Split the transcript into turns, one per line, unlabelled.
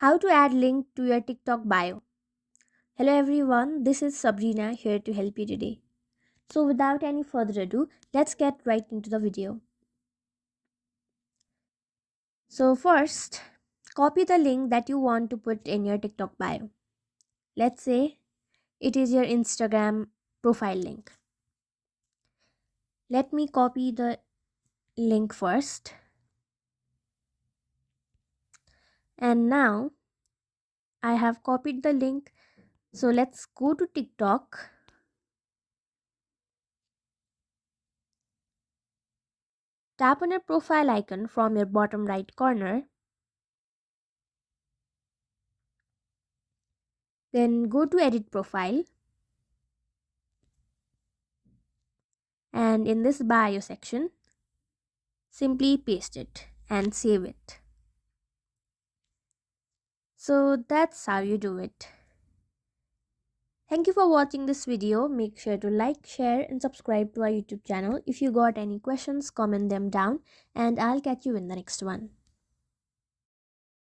How to add link to your TikTok bio. Hello everyone, this is Sabrina here to help you today. So without any further ado, let's get right into the video. So first, copy the link that you want to put in your TikTok bio. Let's say it is your Instagram profile link. Let me copy the link first. And now I have copied the link. So let's go to TikTok. Tap on your profile icon from your bottom right corner. Then go to edit profile. And in this bio section, simply paste it and save it. So that's how you do it. Thank you for watching this video. Make sure to like, share and subscribe to our YouTube channel. If you got any questions, comment them down and I'll catch you in the next one.